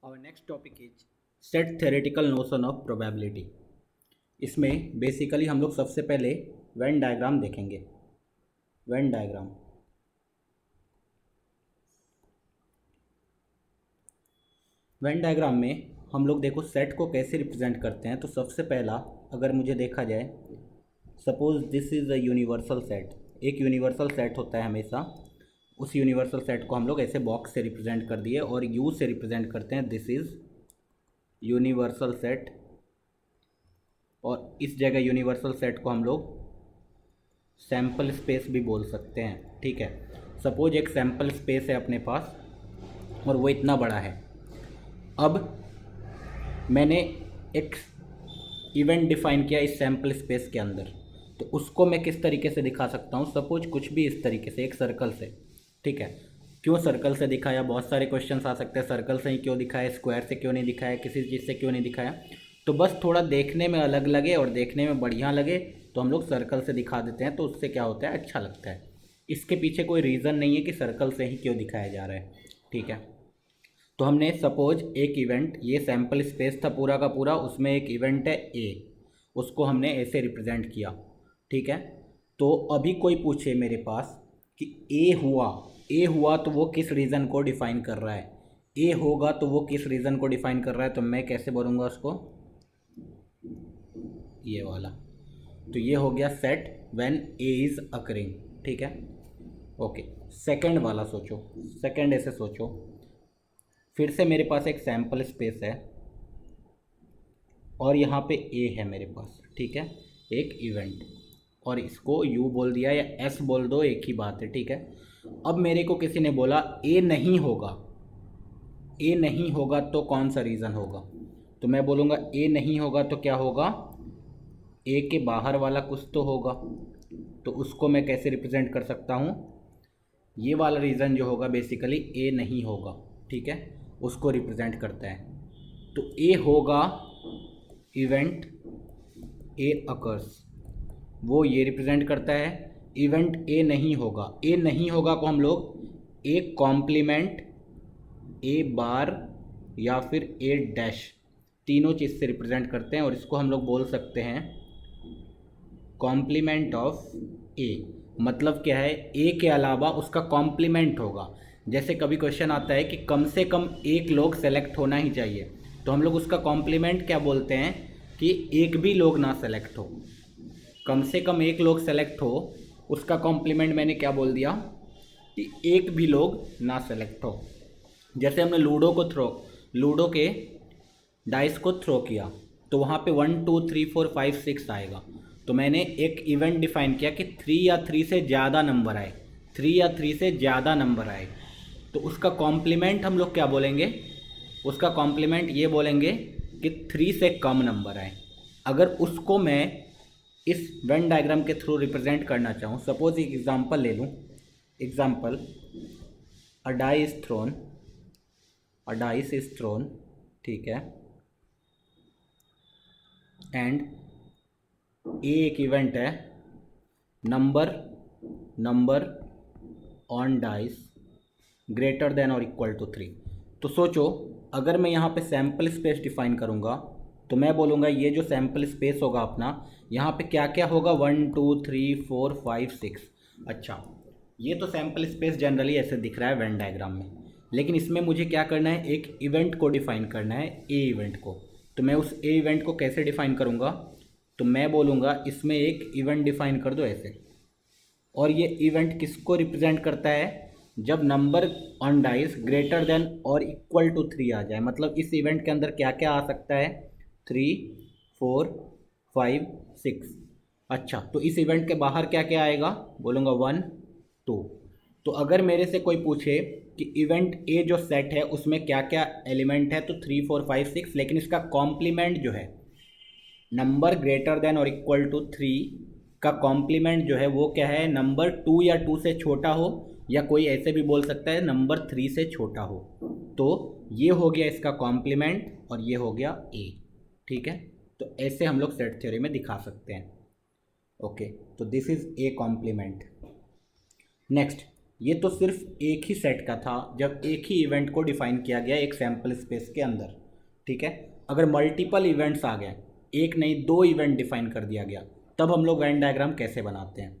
Our next topic is set theoretical notion of probability। इसमें basically हम लोग सबसे पहले वेन डायग्राम देखेंगे। वेन डायग्राम में हम लोग देखो सेट को कैसे रिप्रेजेंट करते हैं। तो सबसे पहला अगर मुझे देखा जाए, suppose this is a universal set. एक यूनिवर्सल सेट होता है हमेशा, उस यूनिवर्सल सेट को हम लोग ऐसे बॉक्स से रिप्रेजेंट कर दिए और यू से रिप्रेजेंट करते हैं, दिस इज़ यूनिवर्सल सेट। और इस जगह यूनिवर्सल सेट को हम लोग सैम्पल स्पेस भी बोल सकते हैं। ठीक है, सपोज एक सैम्पल स्पेस है अपने पास और वो इतना बड़ा है। अब मैंने एक इवेंट डिफाइन किया इस सैम्पल स्पेस के अंदर, तो उसको मैं किस तरीके से दिखा सकता हूँ। सपोज कुछ भी इस तरीके से, एक सर्कल से। ठीक है, क्यों सर्कल से दिखाया, बहुत सारे क्वेश्चंस आ सकते हैं। सर्कल से ही क्यों दिखाया, स्क्वायर से क्यों नहीं दिखाया, किसी चीज़ से क्यों नहीं दिखाया। तो बस थोड़ा देखने में अलग लगे और देखने में बढ़िया लगे तो हम लोग सर्कल से दिखा देते हैं, तो उससे क्या होता है, अच्छा लगता है। इसके पीछे कोई रीज़न नहीं है कि सर्कल से ही क्यों दिखाया जा रहा है। ठीक है, तो हमने सपोज एक इवेंट, ये सैम्पल स्पेस था पूरा का पूरा, उसमें एक इवेंट है ए, उसको हमने ऐसे रिप्रेजेंट किया। ठीक है, तो अभी कोई पूछे मेरे पास कि ए हुआ तो वो किस रीज़न को डिफ़ाइन कर रहा है, ए होगा तो वो किस रीज़न को डिफ़ाइन कर रहा है, तो मैं कैसे बोलूँगा उसको, ये वाला। तो ये हो गया set when A is occurring. ठीक है, ओके। सेकंड वाला सोचो, सेकंड ऐसे सोचो, फिर से मेरे पास एक सैम्पल स्पेस है और यहाँ पे ए है मेरे पास। ठीक है, एक इवेंट, और इसको यू बोल दिया या एस बोल दो, एक ही बात है। ठीक है, अब मेरे को किसी ने बोला ए नहीं होगा, ए नहीं होगा तो कौन सा रीज़न होगा। तो मैं बोलूँगा ए नहीं होगा तो क्या होगा, ए के बाहर वाला कुछ तो होगा। तो उसको मैं कैसे रिप्रेजेंट कर सकता हूँ, ये वाला रीज़न जो होगा बेसिकली ए नहीं होगा। ठीक है, उसको रिप्रेजेंट करता है। तो ए होगा इवेंट ए अकर्स, वो ये रिप्रेजेंट करता है। इवेंट ए नहीं होगा, ए नहीं होगा को हम लोग ए कॉम्प्लीमेंट, ए बार या फिर ए डैश, तीनों चीज़ से रिप्रेजेंट करते हैं। और इसको हम लोग बोल सकते हैं कॉम्प्लीमेंट ऑफ ए। मतलब क्या है, ए के अलावा उसका कॉम्प्लीमेंट होगा। जैसे कभी क्वेश्चन आता है कि कम से कम एक लोग सेलेक्ट होना ही चाहिए, तो हम लोग उसका कॉम्प्लीमेंट क्या बोलते हैं कि एक भी लोग ना सेलेक्ट हो। कम से कम एक लोग सेलेक्ट हो, उसका कॉम्प्लीमेंट मैंने क्या बोल दिया कि एक भी लोग ना सेलेक्ट हो। जैसे हमने लूडो के डाइस को थ्रो किया, तो वहाँ पे 1 2 3 4 5 6 आएगा। तो मैंने एक इवेंट डिफाइन किया कि 3 या 3 से ज़्यादा नंबर आए, 3 या 3 से ज़्यादा नंबर आए, तो उसका कॉम्प्लीमेंट हम लोग क्या बोलेंगे, उसका कॉम्प्लीमेंट ये बोलेंगे कि 3 से कम नंबर आए। अगर उसको मैं इस वेन डायग्राम के थ्रू रिप्रेजेंट करना चाहूँ, सपोज एक एग्जांपल ले लूँ। Example, a dice is throne. ठीक है, एंड ए एक इवेंट है, number on dice greater than और इक्वल टू 3। तो सोचो, अगर मैं यहाँ पे सैम्पल स्पेस डिफाइन करूँगा तो मैं बोलूँगा ये जो सैम्पल स्पेस होगा अपना, यहाँ पे क्या क्या होगा, 1 2 3 4 5 6। अच्छा, ये तो सैम्पल स्पेस जनरली ऐसे दिख रहा है वेन डायग्राम में, लेकिन इसमें मुझे क्या करना है, एक इवेंट को डिफाइन करना है, ए इवेंट को। तो मैं उस ए इवेंट को कैसे डिफाइन करूँगा, तो मैं बोलूँगा इसमें एक इवेंट डिफाइन कर दो ऐसे। और ये इवेंट किसको रिप्रेजेंट करता है, जब number on dice greater than और इक्वल टू 3 आ जाए। मतलब इस इवेंट के अंदर क्या क्या आ सकता है, 3 4 5 6। अच्छा, तो इस इवेंट के बाहर क्या क्या आएगा, बोलूँगा 1 2। तो अगर मेरे से कोई पूछे कि इवेंट ए जो सेट है उसमें क्या क्या एलिमेंट है, तो 3 4 5 6, लेकिन इसका कॉम्प्लीमेंट जो है नंबर ग्रेटर देन और इक्वल टू 3 का कॉम्प्लीमेंट जो है वो क्या है, नंबर 2 या 2 से छोटा हो, या कोई ऐसे भी बोल सकता है नंबर 3 से छोटा हो। तो ये हो गया इसका कॉम्प्लीमेंट और ये हो गया ए। ठीक है, तो ऐसे हम लोग सेट थ्योरी में दिखा सकते हैं। ओके, तो this is a complement. Next, ये तो सिर्फ एक ही सेट का था जब एक ही इवेंट को डिफाइन किया गया एक सैम्पल स्पेस के अंदर, ठीक है। अगर मल्टीपल इवेंट्स आ गए, एक नहीं दो इवेंट डिफाइन कर दिया गया, तब हम लोग वेन डायग्राम कैसे बनाते हैं।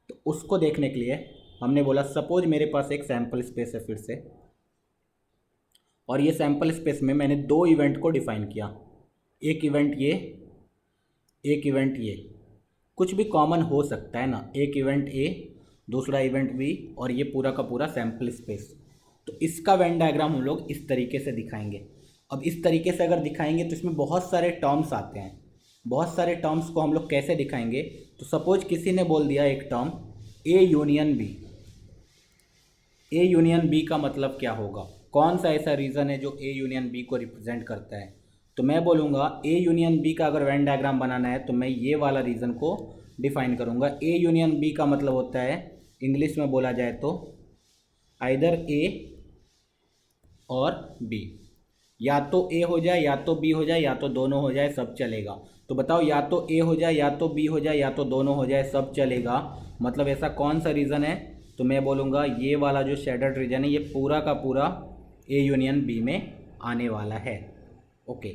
तो उसको देखने के लिए हमने बोला सपोज मेरे पास एक सैम्पल स्पेस है फिर से, और ये सैम्पल स्पेस में मैंने दो इवेंट को डिफाइन किया, एक इवेंट ये, एक इवेंट ये। कुछ भी कॉमन हो सकता है ना, एक इवेंट ए, दूसरा इवेंट बी, और ये पूरा का पूरा सैम्पल स्पेस। तो इसका वेन डायग्राम हम लोग इस तरीके से दिखाएंगे। अब इस तरीके से अगर दिखाएंगे तो इसमें बहुत सारे टर्म्स आते हैं। बहुत सारे टर्म्स को हम लोग कैसे दिखाएंगे, तो सपोज किसी ने बोल दिया एक term A union B. A union B का मतलब क्या होगा, कौन सा ऐसा रीज़न है जो ए यूनियन बी को रिप्रेजेंट करता है। तो मैं बोलूँगा ए यूनियन बी का अगर वेन डायग्राम बनाना है तो मैं ये वाला रीज़न को डिफाइन करूँगा। ए यूनियन बी का मतलब होता है, इंग्लिश में बोला जाए तो आइदर ए और बी, या तो ए हो जाए या तो बी हो जाए या तो दोनों हो जाए, सब चलेगा। तो बताओ, या तो ए हो जाए या तो बी हो जाए या तो दोनों हो जाए, सब चलेगा। मतलब ऐसा कौन सा रीज़न है, तो मैं बोलूँगा ये वाला जो शेडड रीजन है ये पूरा का पूरा ए यूनियन बी में आने वाला है। ओके,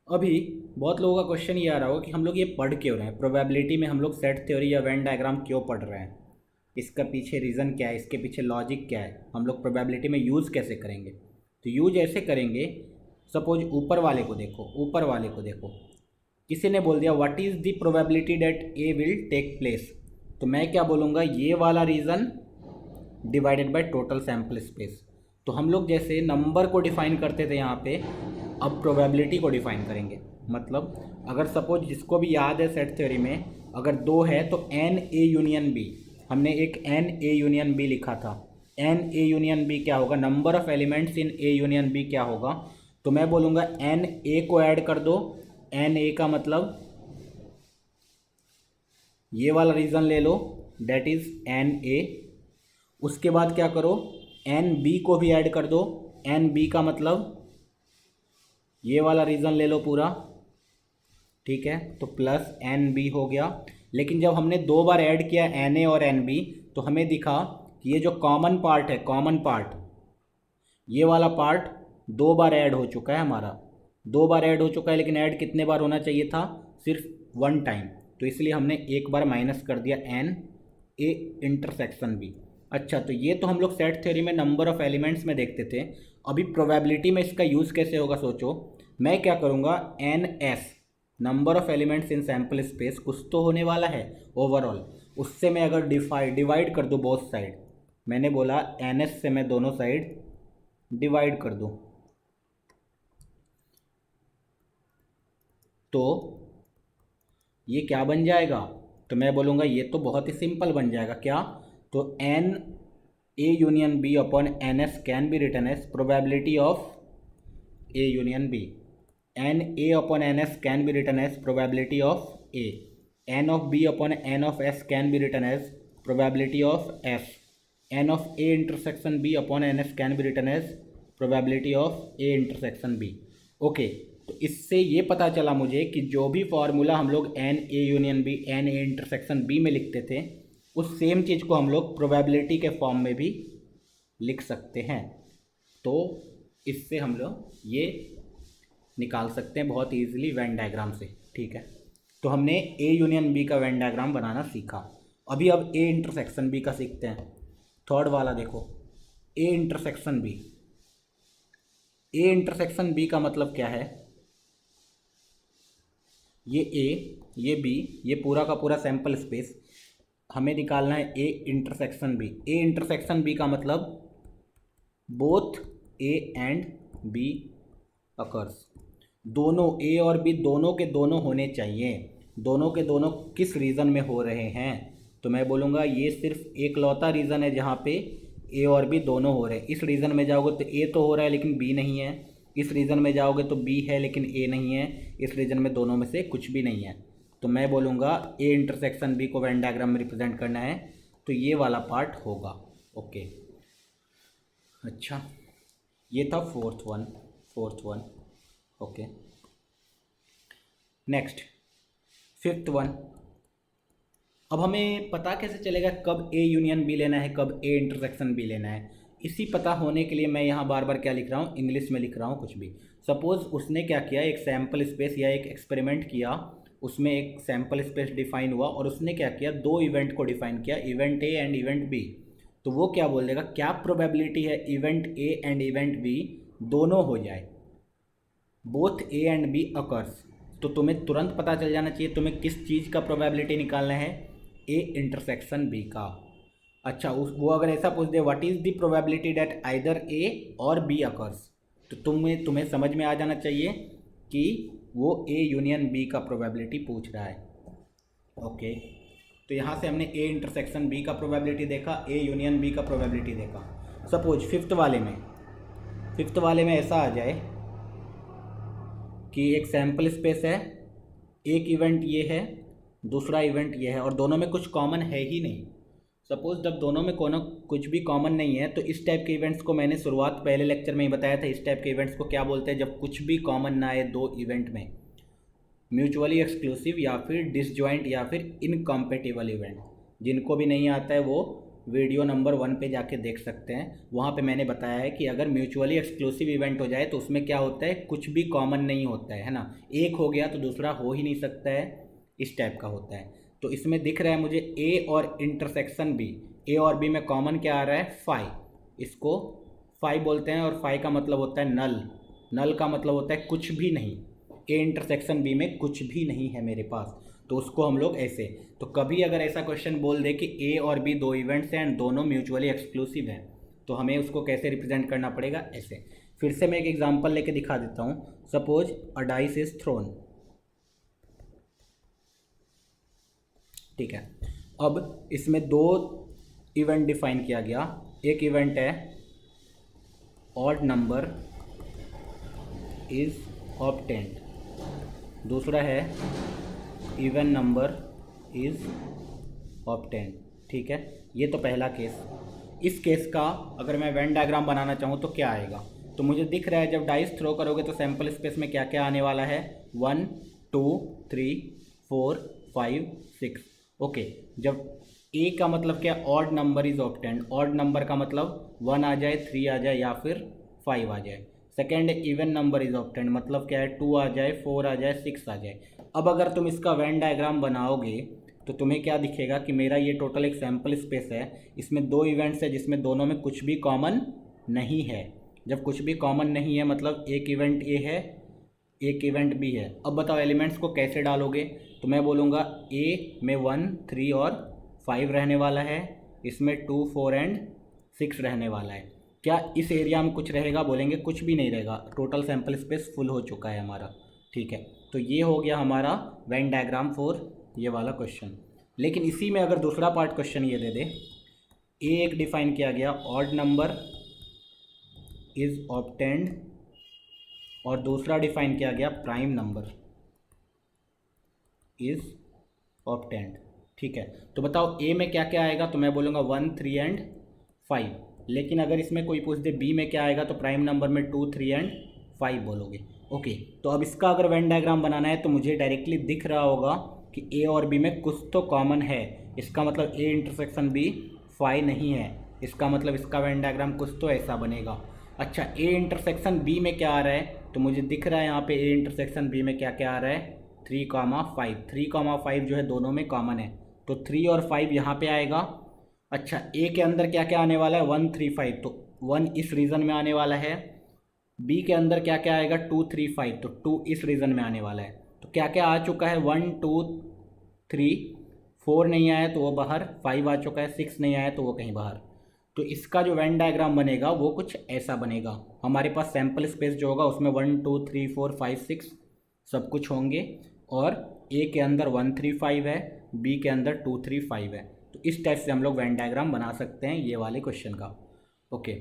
अभी बहुत लोगों का क्वेश्चन ये आ रहा होगा कि हम लोग ये पढ़ क्यों रहे हैं, प्रोबेबिलिटी में हम लोग सेट थ्योरी या वेन डायग्राम क्यों पढ़ रहे हैं, इसका पीछे रीज़न क्या है, इसके पीछे लॉजिक क्या है, हम लोग प्रोबेबिलिटी में यूज़ कैसे करेंगे। तो यूज ऐसे करेंगे, सपोज ऊपर वाले को देखो, ऊपर वाले को देखो, किसी ने बोल दिया what is the probability that A will take place. तो मैं क्या बोलूँगा, ये वाला region divided by total sample space. तो हम लोग जैसे नंबर को डिफाइन करते थे यहाँ पे, अब प्रोबेबिलिटी को डिफाइन करेंगे। मतलब अगर सपोज जिसको भी याद है सेट थ्योरी में, अगर दो है तो एन ए यूनियन बी, हमने एक एन ए यूनियन बी लिखा था। एन ए यूनियन बी क्या होगा, number of elements in A union B क्या होगा। तो मैं बोलूँगा एन ए को ऐड कर दो, एन ए का मतलब ये वाला रीज़न ले लो, दैट इज़ एन ए। उसके बाद क्या करो, एन बी को भी ऐड कर दो, एन बी का मतलब ये वाला रीज़न ले लो पूरा, ठीक है। तो प्लस एन बी हो गया। लेकिन जब हमने दो बार ऐड किया एन ए और एन बी, तो हमें दिखा कि ये जो कॉमन पार्ट है, कॉमन पार्ट, ये वाला पार्ट दो बार ऐड हो चुका है हमारा, दो बार ऐड हो चुका है। लेकिन ऐड कितने बार होना चाहिए था, सिर्फ वन टाइम, तो इसलिए हमने एक बार माइनस कर दिया एन ए इंटरसेक्शन बी। अच्छा, तो ये तो हम लोग सेट थ्योरी में नंबर ऑफ एलिमेंट्स में देखते थे। अभी प्रोबेबिलिटी में इसका यूज़ कैसे होगा सोचो। मैं क्या करूँगा, N S, number of elements in sample space, कुछ तो होने वाला है ओवरऑल, उससे मैं अगर डिवाइड कर दूँ बोथ साइड, मैंने बोला एन एस से मैं दोनों साइड डिवाइड कर दूँ, तो ये क्या बन जाएगा। तो मैं बोलूँगा ये तो बहुत ही सिंपल बन जाएगा, क्या, तो N A union B upon N S can be written as probability of A union B. N A upon N S can be written as probability of A. N of B upon N of S can be written as probability of S. N of A intersection B upon N S can be written as probability of A intersection B. Okay, तो इससे ये पता चला मुझे कि जो भी formula हम लोग N A union B, N A intersection B में लिखते थे, उस सेम चीज़ को हम लोग प्रोबेबिलिटी के फॉर्म में भी लिख सकते हैं। तो इससे हम लोग ये निकाल सकते हैं बहुत ईजिली वेन डायग्राम से, ठीक है। तो हमने ए यूनियन बी का वेन डायग्राम बनाना सीखा। अभी अब ए इंटरसेक्शन बी का सीखते हैं। थर्ड वाला देखो, A intersection B. A intersection B का मतलब क्या है, ये ए, ये बी, ये पूरा का पूरा सैम्पल स्पेस हमें निकालना है A intersection B. A intersection B का मतलब both A and B occurs, दोनों ए और बी दोनों के दोनों होने चाहिए। दोनों के दोनों किस रीज़न में हो रहे हैं, तो मैं बोलूँगा ये सिर्फ एक लौता रीज़न है जहाँ पे ए और बी दोनों हो रहे हैं। इस रीज़न में जाओगे तो ए तो हो रहा है लेकिन बी नहीं है, इस रीज़न में जाओगे तो बी है लेकिन ए नहीं है, इस रीज़न में दोनों में से कुछ भी नहीं है। तो मैं बोलूँगा ए इंटरसेक्शन बी को वेन डायग्राम में रिप्रेजेंट करना है तो ये वाला पार्ट होगा। ओके, अच्छा, ये था fourth one. Okay, next fifth one. अब हमें पता कैसे चलेगा कब ए यूनियन बी लेना है, कब ए इंटरसेक्शन बी लेना है? इसी पता होने के लिए मैं यहाँ बार बार क्या लिख रहा हूँ, इंग्लिश में लिख रहा हूँ कुछ भी। सपोज़ उसने क्या किया, एक सैम्पल स्पेस या एक एक्सपेरिमेंट किया, उसमें एक सैम्पल स्पेस डिफाइन हुआ और उसने क्या किया, दो इवेंट को डिफाइन किया, event A and event B. तो वो क्या बोल देगा, क्या प्रोबेबिलिटी है event A and event B दोनों हो जाए, both A and B occurs. तो तुम्हें तुरंत पता चल जाना चाहिए तुम्हें किस चीज़ का प्रोबेबिलिटी निकालना है, ए इंटरसेक्शन बी का। अच्छा, उस वो अगर ऐसा पूछ दे what is the probability that either A और बी अकर्स, तो तुम्हें समझ में आ जाना चाहिए कि वो ए यूनियन बी का प्रोबेबिलिटी पूछ रहा है। ओके, तो यहाँ से हमने ए इंटरसेक्शन बी का प्रोबेबिलिटी देखा, ए यूनियन बी का प्रोबेबिलिटी देखा। सपोज फिफ्थ वाले में ऐसा आ जाए कि एक सैम्पल स्पेस है, एक इवेंट ये है, दूसरा इवेंट ये है और दोनों में कुछ कॉमन है ही नहीं। सपोज़ जब दोनों में कुछ भी कॉमन नहीं है तो इस टाइप के इवेंट्स को मैंने शुरुआत पहले लेक्चर में ही बताया था, इस टाइप के इवेंट्स को क्या बोलते हैं, जब कुछ भी कॉमन ना आए दो इवेंट में, म्यूचुअली एक्सक्लूसिव या फिर डिसजॉइंट या फिर इनकॉम्पेटिबल इवेंट। जिनको भी नहीं आता है वो वीडियो नंबर 1 पे जाके देख सकते हैं, वहाँ पे मैंने बताया है कि अगर म्यूचुअली एक्सक्लूसिव इवेंट हो जाए तो उसमें क्या होता है, कुछ भी कॉमन नहीं होता है ना, एक हो गया तो दूसरा हो ही नहीं सकता है, इस टाइप का होता है। तो इसमें दिख रहा है मुझे ए और इंटरसेक्शन बी, ए और बी में कॉमन क्या आ रहा है, फाई, इसको फाई बोलते हैं और फाई का मतलब होता है नल, नल का मतलब होता है कुछ भी नहीं, ए इंटरसेक्शन बी में कुछ भी नहीं है मेरे पास, तो उसको हम लोग ऐसे। तो कभी अगर ऐसा क्वेश्चन बोल दे कि ए और बी दो इवेंट्स हैं एंड दोनों म्यूचुअली एक्सक्लूसिव हैं, तो हमें उसको कैसे रिप्रेजेंट करना पड़ेगा, ऐसे। फिर से मैं एक एग्जांपल लेके दिखा देता हूँ। Suppose a dice is throne, ठीक है। अब इसमें दो इवेंट डिफाइन किया गया, एक इवेंट है ऑड नंबर इज ऑब्टेन्ड, दूसरा है इवन नंबर इज ऑब्टेन्ड, ठीक है। ये तो पहला केस। इस केस का अगर मैं वेन डायग्राम बनाना चाहूँ तो क्या आएगा, तो मुझे दिख रहा है जब डाइस थ्रो करोगे तो सैम्पल स्पेस में क्या क्या आने वाला है, 1 2 3 4 5 6। ओके, जब ए का मतलब क्या, odd number is obtained, odd number का मतलब 1 आ जाए, 3 आ जाए या फिर 5 आ जाए। Second even number is obtained, मतलब क्या है, 2 आ जाए, 4 आ जाए, 6 आ जाए। अब अगर तुम इसका वेन डायग्राम बनाओगे तो तुम्हें क्या दिखेगा कि मेरा ये टोटल एक सैम्पल स्पेस है, इसमें दो इवेंट्स है जिसमें दोनों में कुछ भी कॉमन नहीं है। जब कुछ भी कॉमन नहीं है मतलब एक इवेंट ए है, एक इवेंट बी है। अब बताओ एलिमेंट्स को कैसे डालोगे, तो मैं बोलूँगा ए में 1 3 और 5 रहने वाला है, इसमें 2 4 एंड 6 रहने वाला है। क्या इस एरिया में कुछ रहेगा, बोलेंगे कुछ भी नहीं रहेगा, टोटल सैम्पल स्पेस फुल हो चुका है हमारा, ठीक है। तो ये हो गया हमारा वेन डायग्राम फॉर ये वाला क्वेश्चन। लेकिन इसी में अगर दूसरा पार्ट क्वेश्चन ये दे दे, ए एक डिफाइन किया गया ऑड नंबर इज ऑब्टेन्ड और दूसरा डिफाइन किया गया प्राइम नंबर इज ऑब्टेन्ड, ठीक है। तो बताओ ए में क्या क्या आएगा, तो मैं बोलूँगा 1 3 एंड 5। लेकिन अगर इसमें कोई पूछ दे बी में क्या आएगा, तो प्राइम नंबर में 2 3 एंड 5 बोलोगे। ओके, तो अब इसका अगर वेन डायग्राम बनाना है तो मुझे डायरेक्टली दिख रहा होगा कि ए और बी में कुछ तो कॉमन है, इसका मतलब ए इंटरसेक्शन बी 5 नहीं है, इसका मतलब इसका वेन डायग्राम कुछ तो ऐसा बनेगा। अच्छा, ए इंटरसेक्शन बी में क्या आ रहा है, तो मुझे दिख रहा है यहाँ पे ए इंटरसेक्शन बी में क्या क्या आ रहा है, 3,5। 3,5 जो है दोनों में कॉमन है, तो 3 और 5 यहाँ पे आएगा। अच्छा, ए के अंदर क्या क्या आने वाला है, 1 3 5, तो 1 इस रीजन में आने वाला है। बी के अंदर क्या क्या आएगा, 2 3 5, तो 2 इस रीजन में आने वाला है। तो क्या क्या आ चुका है, 1 2 3, 4 नहीं आया तो वो बाहर, 5 आ चुका है, 6 नहीं आया तो वो कहीं बाहर। तो इसका जो वेन डायग्राम बनेगा वो कुछ ऐसा बनेगा। हमारे पास सैम्पल स्पेस जो होगा उसमें 1 2 3 4 5 6 सब कुछ होंगे और ए के अंदर 1 3 5 है, बी के अंदर 2 3 5 है। तो इस टाइप से हम लोग वेन डायग्राम बना सकते हैं ये वाले क्वेश्चन का। ओके,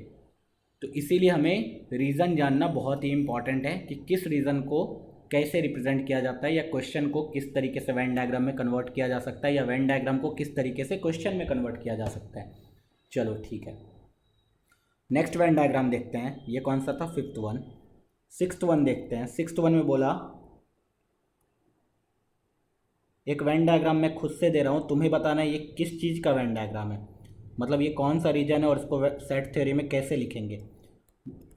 तो इसीलिए हमें रीज़न जानना बहुत ही इंपॉर्टेंट है कि किस रीज़न को कैसे रिप्रेजेंट किया जाता है, या क्वेश्चन को किस तरीके से वेन डायग्राम में कन्वर्ट किया जा सकता है, या वेन डायग्राम को किस तरीके से क्वेश्चन में कन्वर्ट किया जा सकता है। चलो ठीक है, नेक्स्ट वेन डायग्राम देखते हैं। ये कौन सा था, 5th वन। 6th वन देखते हैं। 6th वन में बोला एक वेन डायग्राम मैं खुद से दे रहा हूँ, तुम्हें बताना है ये किस चीज़ का वेन डायग्राम है, मतलब ये कौन सा रीजन है और इसको सेट थ्योरी में कैसे लिखेंगे।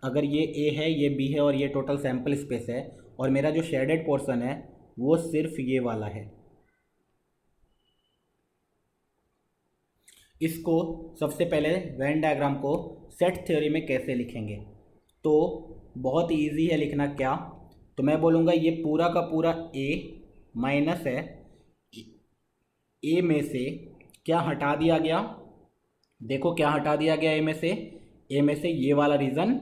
अगर ये ए है, ये बी है और ये टोटल सैम्पल स्पेस है और मेरा जो शेडेड पोर्शन है वो सिर्फ ये वाला है, इसको सबसे पहले वेन डायग्राम को सेट थ्योरी में कैसे लिखेंगे। तो बहुत इजी है लिखना। क्या, तो मैं बोलूँगा ये पूरा का पूरा ए माइनस है, ए में से क्या हटा दिया गया, देखो क्या हटा दिया गया ए में से, ए में से ये वाला रीज़न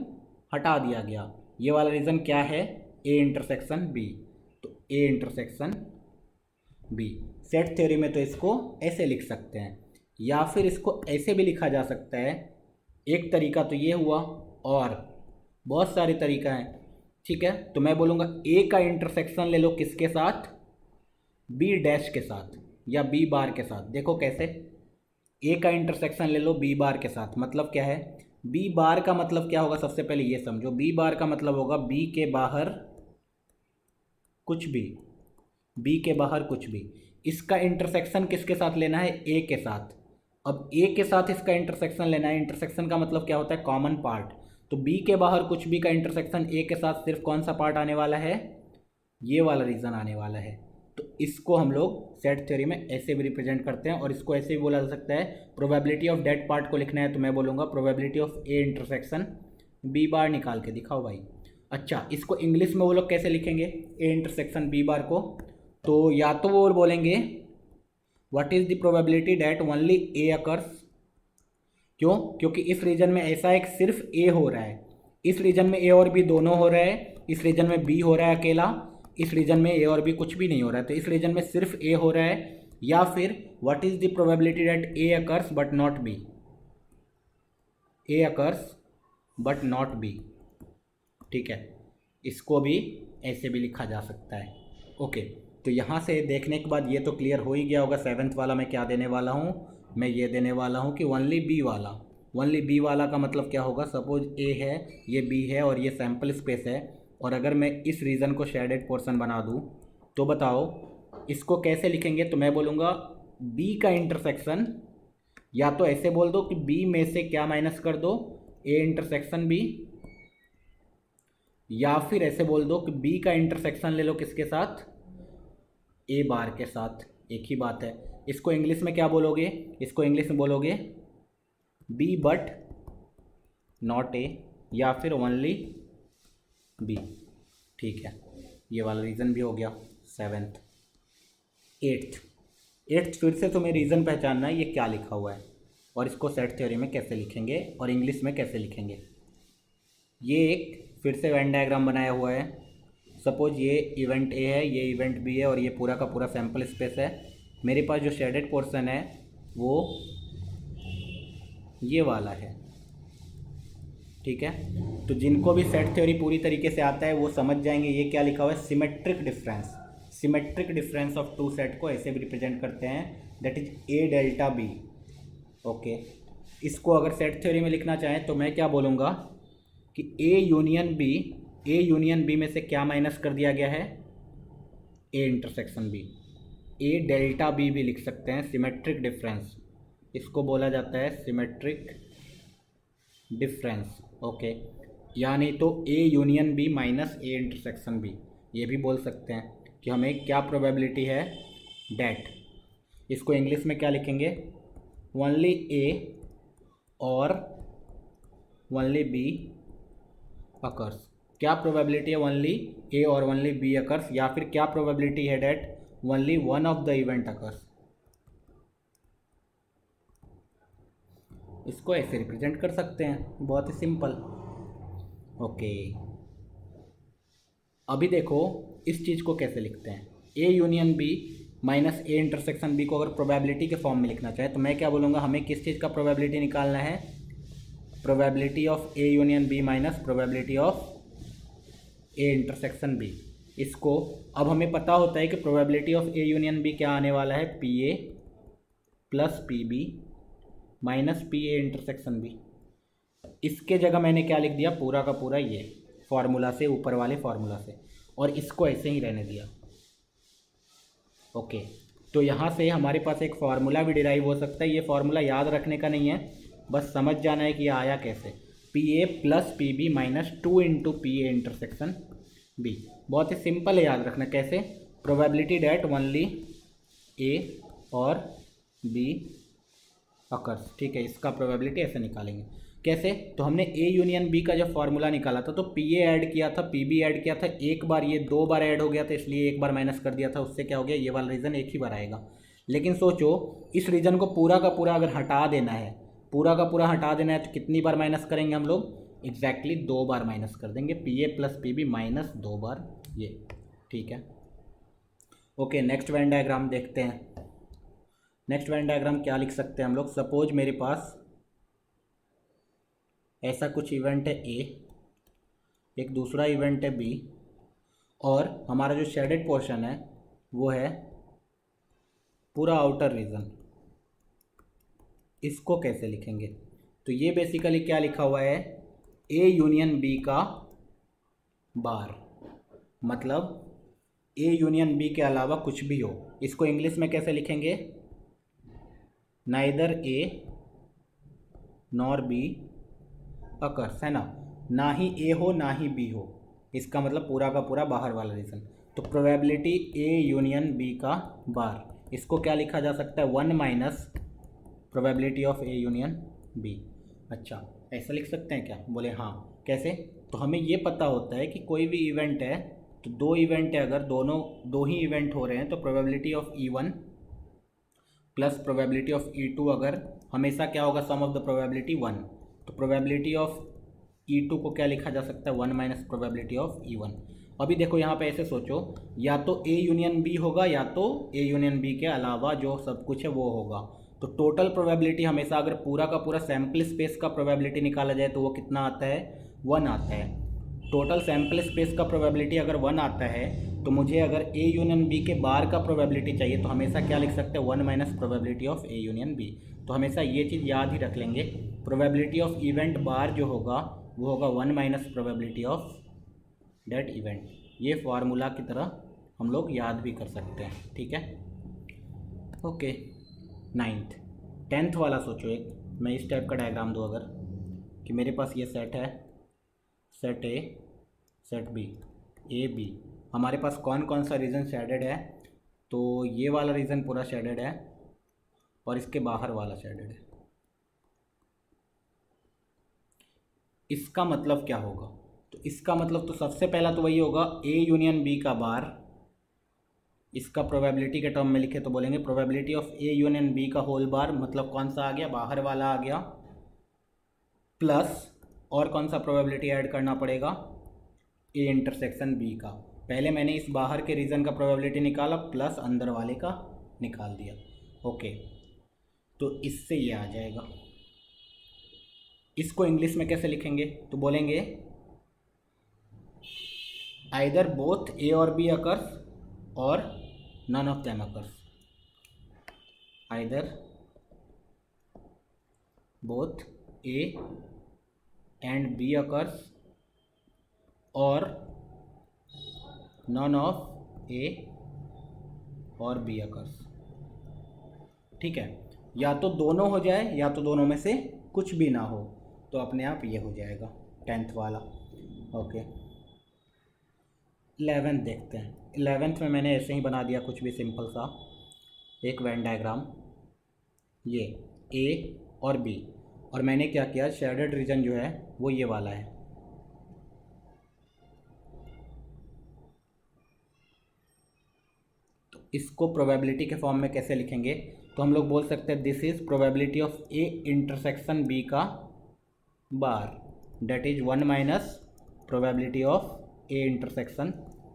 हटा दिया गया। ये वाला रीज़न क्या है, ए इंटरसेक्शन बी, तो A intersection B. Set theory में तो इसको ऐसे लिख सकते हैं, या फिर इसको ऐसे भी लिखा जा सकता है। एक तरीका तो ये हुआ और बहुत सारे तरीका हैं, ठीक है। तो मैं बोलूँगा ए का इंटरसेक्शन ले लो किसके साथ, बी डैश के साथ या बी बार के साथ। देखो कैसे, ए का इंटरसेक्शन ले लो बी बार के साथ, मतलब क्या है, बी बार का मतलब क्या होगा, सबसे पहले ये समझो। बी बार का मतलब होगा बी के बाहर कुछ भी, बी के बाहर कुछ भी। इसका इंटरसेक्शन किसके साथ लेना है, ए के साथ। अब ए के साथ इसका इंटरसेक्शन लेना है, इंटरसेक्शन का मतलब क्या होता है, कॉमन पार्ट। तो बी के बाहर कुछ भी का इंटरसेक्शन ए के साथ सिर्फ कौन सा पार्ट आने वाला है, ये वाला रीजन आने वाला है। तो इसको हम लोग सेट थ्योरी में ऐसे भी रिप्रेजेंट करते हैं और इसको ऐसे भी बोला जा सकता है। प्रोबेबिलिटी ऑफ डेट पार्ट को लिखना है तो मैं बोलूँगा probability of A intersection B bar. निकाल के दिखाओ भाई। अच्छा, इसको इंग्लिश में वो लोग कैसे लिखेंगे ए इंटरसेक्शन बी बार को, तो या तो वो बोलेंगे what is the probability that only A occurs. क्यों, क्योंकि इस रीजन में ऐसा एक सिर्फ ए हो रहा है, इस रीजन में ए और बी दोनों हो रहा है, इस रीजन में बी हो रहा है अकेला, इस रीजन में ए और बी कुछ भी नहीं हो रहा है, तो इस रीजन में सिर्फ ए हो रहा है। या फिर what is the probability that A occurs but not be, A occurs but not be, ठीक है। इसको भी ऐसे भी लिखा जा सकता है। ओके, तो यहाँ से देखने के बाद ये तो क्लियर हो ही गया होगा सेवेंथ वाला मैं क्या देने वाला हूँ। मैं ये देने वाला हूँ कि ओनली बी वाला। ओनली बी वाला का मतलब क्या होगा, सपोज ए है, ये बी है और ये सैम्पल स्पेस है, और अगर मैं इस रीजन को शेडेड पोर्शन बना दूँ तो बताओ इसको कैसे लिखेंगे। तो मैं बोलूँगा बी का इंटरसेक्शन, या तो ऐसे बोल दो कि बी में से क्या माइनस कर दो, ए इंटरसेक्शन बी, या फिर ऐसे बोल दो कि बी का इंटरसेक्शन ले लो किसके साथ, ए बार के साथ। एक ही बात है। इसको इंग्लिश में क्या बोलोगे, इसको इंग्लिश में बोलोगे बी बट नॉट ए, या फिर ओनली बी, ठीक है। ये वाला रीज़न भी हो गया सेवेंथ। एट्थ फिर से तुम्हें रीज़न पहचानना है ये क्या लिखा हुआ है और इसको सेट थ्योरी में कैसे लिखेंगे और इंग्लिश में कैसे लिखेंगे। ये एक फिर से वेन डायग्राम बनाया हुआ है। सपोज ये इवेंट ए है, ये इवेंट बी है और ये पूरा का पूरा सैम्पल स्पेस है। मेरे पास जो शेडेड पोर्शन है वो ये वाला है, ठीक है। तो जिनको भी सेट थ्योरी पूरी तरीके से आता है वो समझ जाएंगे ये क्या लिखा हुआ है, symmetric difference. Symmetric difference of two set को ऐसे भी रिप्रेजेंट करते हैं, that is A delta B. Okay, इसको अगर सेट थ्योरी में लिखना चाहें तो मैं क्या बोलूँगा कि A union B, A union B में से क्या माइनस कर दिया गया है, A intersection B. A delta B भी लिख सकते हैं, सिमेट्रिक डिफरेंस, इसको बोला जाता है सिमेट्रिक डिफरेंस। ओके, यानी तो A union B minus A intersection B, ये भी बोल सकते हैं कि हमें क्या प्रोबेबिलिटी है डैट। इसको इंग्लिश में क्या लिखेंगे, ओनली ए और ओनली बी अकर्स। क्या प्रोबेबिलिटी है, ओनली ए और ओनली बी अकर्स, या फिर क्या प्रोबेबिलिटी है that only one of the event occurs. इसको ऐसे रिप्रेजेंट कर सकते हैं, बहुत ही सिंपल। ओके, अभी देखो इस चीज़ को कैसे लिखते हैं, A union B minus A intersection B को अगर प्रोबेबिलिटी के फॉर्म में लिखना चाहे तो मैं क्या बोलूँगा, हमें किस चीज़ का प्रोबेबिलिटी निकालना है, probability of A union B minus probability of A intersection B. इसको अब हमें पता होता है कि probability of A union B क्या आने वाला है, P A plus P B minus P A intersection B. इसके जगह मैंने क्या लिख दिया, पूरा का पूरा ये फॉर्मूला से, ऊपर वाले फॉर्मूला से, और इसको ऐसे ही रहने दिया। ओके, तो यहाँ से हमारे पास एक फार्मूला भी डिराइव हो सकता है। ये फार्मूला याद रखने का नहीं है, बस समझ जाना है कि ये आया कैसे। P A plus P B minus 2 into P A intersection B. बहुत ही सिंपल है याद रखना। कैसे? प्रोबेबिलिटी डेट ओनली ए और बी अकर्स। ठीक है, इसका प्रोबेबिलिटी ऐसे निकालेंगे। कैसे? तो हमने ए यूनियन बी का जब फार्मूला निकाला था तो पी ए ऐड किया था, पी बी ऐड किया था, एक बार ये 2 बार ऐड हो गया था, इसलिए एक बार माइनस कर दिया था। उससे क्या हो गया, ये वाला रीज़न एक ही बार आएगा। लेकिन सोचो, इस रीजन को पूरा का पूरा अगर हटा देना है, पूरा का पूरा हटा देना है, तो कितनी बार माइनस करेंगे हम लोग? एग्जैक्टली 2 बार माइनस कर देंगे। P A plus P B minus 2 बार ये। ठीक है, ओके। नेक्स्ट वेन डायग्राम देखते हैं। नेक्स्ट वेन डायग्राम क्या लिख सकते हैं हम लोग? सपोज मेरे पास ऐसा कुछ इवेंट है ए, एक दूसरा इवेंट है बी, और हमारा जो शेडेड पोर्शन है वो है पूरा आउटर रीजन। इसको कैसे लिखेंगे? तो ये बेसिकली क्या लिखा हुआ है, ए यूनियन बी का बार, मतलब ए यूनियन बी के अलावा कुछ भी हो। इसको इंग्लिश में कैसे लिखेंगे? Neither A nor be occurs, है ना। ना ही ए हो ना ही बी हो, इसका मतलब पूरा का पूरा बाहर वाला रीजन। तो प्रोबेबिलिटी ए यूनियन बी का बार, इसको क्या लिखा जा सकता है? 1 minus probability of A union B. अच्छा, ऐसा लिख सकते हैं क्या? बोले हाँ। कैसे? तो हमें ये पता होता है कि कोई भी इवेंट है, तो 2 इवेंट है, अगर दोनों 2 ही इवेंट हो रहे हैं तो probability of E1 plus probability of E2 अगर हमेशा क्या होगा, सम ऑफ द प्रोबेबिलिटी 1। तो प्रोबेबिलिटी ऑफ E2 को क्या लिखा जा सकता है? 1 माइनस प्रोबेबिलिटी ऑफ E1। अभी देखो यहाँ पे ऐसे सोचो, या तो ए यूनियन बी होगा या तो ए यूनियन बी के अलावा जो सब कुछ है वो होगा। तो टोटल प्रोबेबिलिटी हमेशा, अगर पूरा का पूरा सैम्पल स्पेस का प्रोबेबिलिटी निकाला जाए तो वो कितना आता है? 1 आता है। टोटल सैम्पल स्पेस का प्रोबेबिलिटी अगर 1 आता है, तो मुझे अगर ए यूनियन बी के बार का प्रोबेबिलिटी चाहिए, तो हमेशा क्या लिख सकते हैं? 1 minus probability of A union B. तो हमेशा ये चीज़ याद ही रख लेंगे, प्रोबेबिलिटी ऑफ इवेंट बार जो होगा वो होगा 1 minus probability of that event. ये फार्मूला की तरह हम लोग याद भी कर सकते हैं। ठीक है, ओके। 9th 10th वाला सोचो, एक मैं इस टाइप का डायग्राम दूँ अगर, कि मेरे पास ये सेट है, set A, set B, A B. हमारे पास कौन कौन सा रीजन शेडेड है? तो ये वाला रीजन पूरा शेडेड है और इसके बाहर वाला शेडेड है। इसका मतलब क्या होगा? तो इसका मतलब तो सबसे पहला तो वही होगा, ए यूनियन बी का बार। इसका प्रोबेबिलिटी के टर्म में लिखे तो बोलेंगे probability of A union B का होल बार, मतलब कौन सा आ गया? बाहर वाला आ गया, प्लस और कौन सा प्रोबेबिलिटी ऐड करना पड़ेगा? ए इंटरसेक्शन बी का। पहले मैंने इस बाहर के रीजन का प्रोबेबिलिटी निकाला, प्लस अंदर वाले का निकाल दिया। ओके, तो इससे ये आ जाएगा। इसको इंग्लिश में कैसे लिखेंगे? तो बोलेंगे आइदर बोथ ए और बी अकर्स और none of them occurs. Either both A and B occurs और नन ऑफ ए और बी अकर्स। ठीक है, या तो दोनों हो जाए या तो दोनों में से कुछ भी ना हो, तो अपने आप ये हो जाएगा 10th वाला। ओके, 11th देखते हैं। 11th में मैंने ऐसे ही बना दिया कुछ भी सिंपल सा एक वेन डायग्राम, ये ए और बी, और मैंने क्या किया, शेडेड रीजन जो है वो ये वाला है। तो इसको प्रोबेबिलिटी के फॉर्म में कैसे लिखेंगे? तो हम लोग बोल सकते हैं this is probability of A intersection B का bar, that is 1 minus probability of A intersection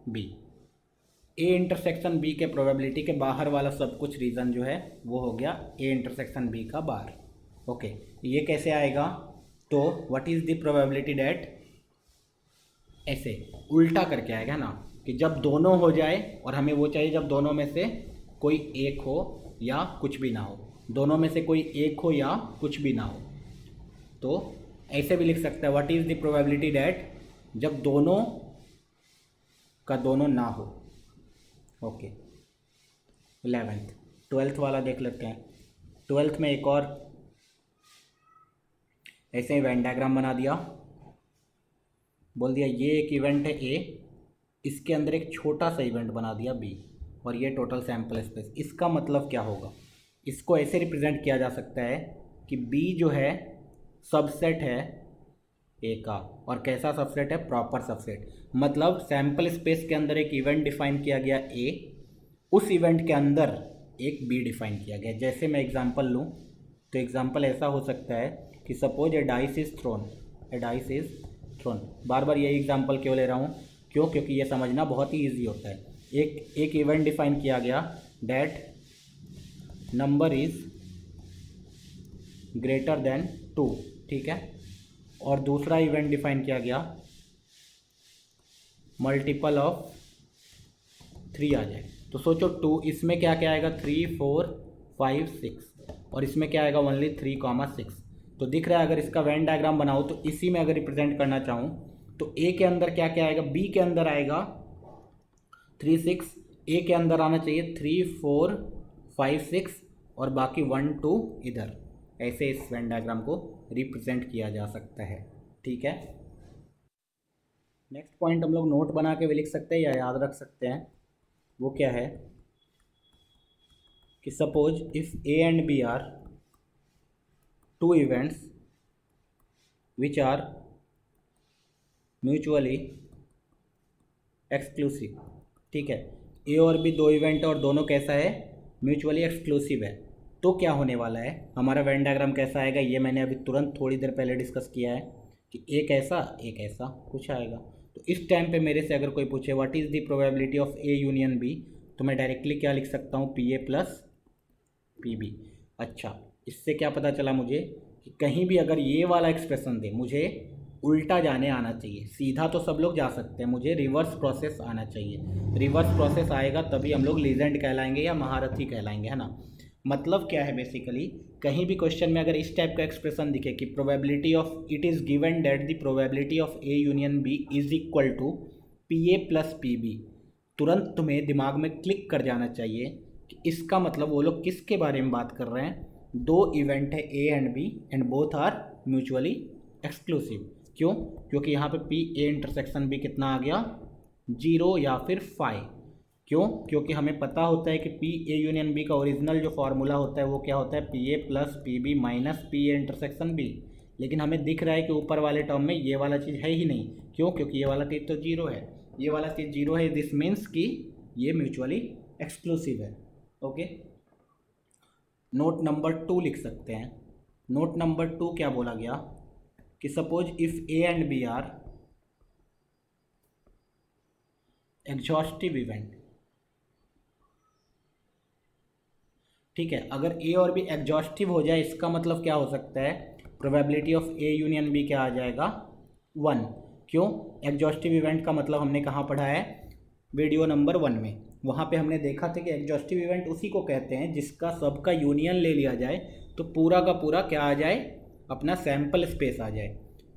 B. A intersection B के प्रोबेबिलिटी के बाहर वाला सब कुछ रीजन जो है वो हो गया ए इंटरसेक्शन बी का बार। ओके, ये कैसे आएगा? तो what is the probability that, ऐसे उल्टा करके आएगा ना, कि जब दोनों हो जाए, और हमें वो चाहिए जब दोनों में से कोई एक हो या कुछ भी ना हो, दोनों में से कोई एक हो या कुछ भी ना हो। तो ऐसे भी लिख सकते हैं what is the probability that जब दोनों का दोनों ना हो। ओके, 11th ट्वेल्थ वाला देख लेते हैं। ट्वेल्थ में एक और ऐसे ही वेन डायग्राम बना दिया, बोल दिया ये एक इवेंट है ए, इसके अंदर एक छोटा सा इवेंट बना दिया बी, और ये टोटल सैम्पल स्पेस। इसका मतलब क्या होगा, इसको ऐसे रिप्रेजेंट किया जा सकता है कि बी जो है सबसेट है ए का, और कैसा सबसेट है, प्रॉपर सबसेट। मतलब सैम्पल स्पेस के अंदर एक इवेंट डिफाइन किया गया ए, उस इवेंट के अंदर एक बी डिफाइन किया गया। जैसे मैं एग्जांपल लूँ तो एग्जांपल ऐसा हो सकता है कि suppose a dice is thrown, a dice is thrown. बार बार यही एग्जांपल क्यों ले रहा हूँ, क्यों, क्योंकि ये समझना बहुत ही ईजी होता है। एक इवेंट डिफाइन किया गया that number is greater than 2, ठीक है, और दूसरा इवेंट डिफाइन किया गया मल्टीपल ऑफ 3 आ जाए। तो सोचो 2, इसमें क्या क्या आएगा, 3, 4, 5, 6, और इसमें क्या आएगा, ओनली 3, 6। तो दिख रहा है, अगर इसका वेन डायग्राम बनाऊँ तो इसी में अगर रिप्रेजेंट करना चाहूँ तो ए के अंदर क्या क्या आएगा, बी के अंदर आएगा 3, 6, ए के अंदर आना चाहिए 3, 4, 5, 6, और बाकी 1, 2 इधर। ऐसे इस वेन डायग्राम को रिप्रेजेंट किया जा सकता है, ठीक है। नेक्स्ट पॉइंट हम लोग नोट बना के भी लिख सकते हैं या याद रख सकते हैं। वो क्या है कि suppose if A and B are 2 events which are mutually exclusive, ठीक है, ए और बी 2 इवेंट और दोनों कैसा है, म्यूचुअली एक्सक्लूसिव है। तो क्या होने वाला है, हमारा वेन डायग्राम कैसा आएगा, ये मैंने अभी तुरंत थोड़ी देर पहले डिस्कस किया है कि एक ऐसा कुछ आएगा। तो इस टाइम पे मेरे से अगर कोई पूछे what is the probability of A union B, तो मैं डायरेक्टली क्या लिख सकता हूँ, P A plus P B. अच्छा, इससे क्या पता चला मुझे कि कहीं भी अगर ये वाला एक्सप्रेशन दे, मुझे उल्टा जाने आना चाहिए। सीधा तो सब लोग जा सकते हैं, मुझे रिवर्स प्रोसेस आना चाहिए। रिवर्स प्रोसेस आएगा तभी हम लोग लीजेंड कहलाएंगे या महारथी कहलाएंगे, है ना। मतलब क्या है, बेसिकली कहीं भी क्वेश्चन में अगर इस टाइप का एक्सप्रेशन दिखे कि probability of, it is given that the probability of A union B is equal to P A plus P B, तुरंत तुम्हें दिमाग में क्लिक कर जाना चाहिए कि इसका मतलब वो लोग किसके बारे में बात कर रहे हैं। 2 इवेंट है A and B and both are mutually exclusive. क्यों, क्योंकि यहाँ पे पी ए इंटरसेक्शन बी कितना आ गया, 0 या फिर 5। क्यों, क्योंकि हमें पता होता है कि पी ए यूनियन बी का ओरिजिनल जो फार्मूला होता है वो क्या होता है, P A plus P B minus P A intersection B. लेकिन हमें दिख रहा है कि ऊपर वाले टर्म में ये वाला चीज़ है ही नहीं। क्यों, क्योंकि ये वाला चीज़ तो 0 है, ये वाला चीज़ 0 है। दिस मीन्स कि ये म्यूचुअली एक्सक्लूसिव है। ओके, नोट नंबर 2 लिख सकते हैं। नोट नंबर 2 क्या बोला गया कि suppose if A and B are exhaustive event, ठीक है, अगर ए और बी एग्जॉस्टिव हो जाए इसका मतलब क्या हो सकता है, probability of A union B क्या आ जाएगा, 1। क्यों, एग्जॉस्टिव इवेंट का मतलब हमने कहाँ पढ़ा है, वीडियो नंबर 1 में। वहाँ पे हमने देखा था कि एग्जॉस्टिव इवेंट उसी को कहते हैं जिसका सबका यूनियन ले लिया जाए तो पूरा का पूरा क्या आ जाए, अपना सैम्पल स्पेस आ जाए।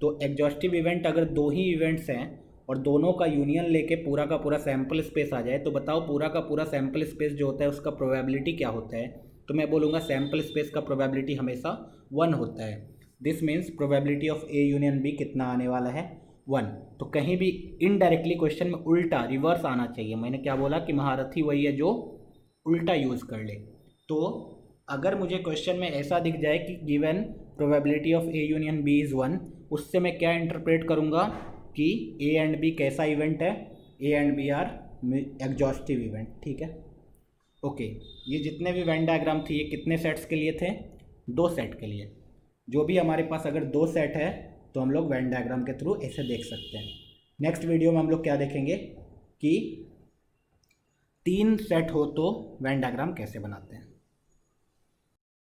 तो एग्जॉस्टिव इवेंट अगर 2 ही इवेंट्स हैं और दोनों का यूनियन लेके पूरा का पूरा सैम्पल स्पेस आ जाए, तो बताओ पूरा का पूरा सैम्पल स्पेस जो होता है उसका प्रोबेबिलिटी क्या होता है। तो मैं बोलूँगा सैम्पल स्पेस का प्रोबेबिलिटी हमेशा 1 होता है। This means probability of A union B कितना आने वाला है, 1। तो कहीं भी इनडायरेक्टली क्वेश्चन में उल्टा रिवर्स आना चाहिए। मैंने क्या बोला कि महारथी वही है जो उल्टा यूज़ कर ले। तो अगर मुझे क्वेश्चन में ऐसा दिख जाए कि given probability of A union B is 1, उससे मैं क्या इंटरप्रेट करूँगा कि ए एंड बी कैसा इवेंट है, A and B are exhaustive event, ठीक है। ओके, ये जितने भी वेन डायग्राम थी ये कितने सेट्स के लिए थे, 2 सेट के लिए। जो भी हमारे पास अगर 2 सेट है तो हम लोग वेन डायग्राम के थ्रू ऐसे देख सकते हैं। नेक्स्ट वीडियो में हम लोग क्या देखेंगे कि 3 सेट हो तो वेन डायग्राम कैसे बनाते हैं।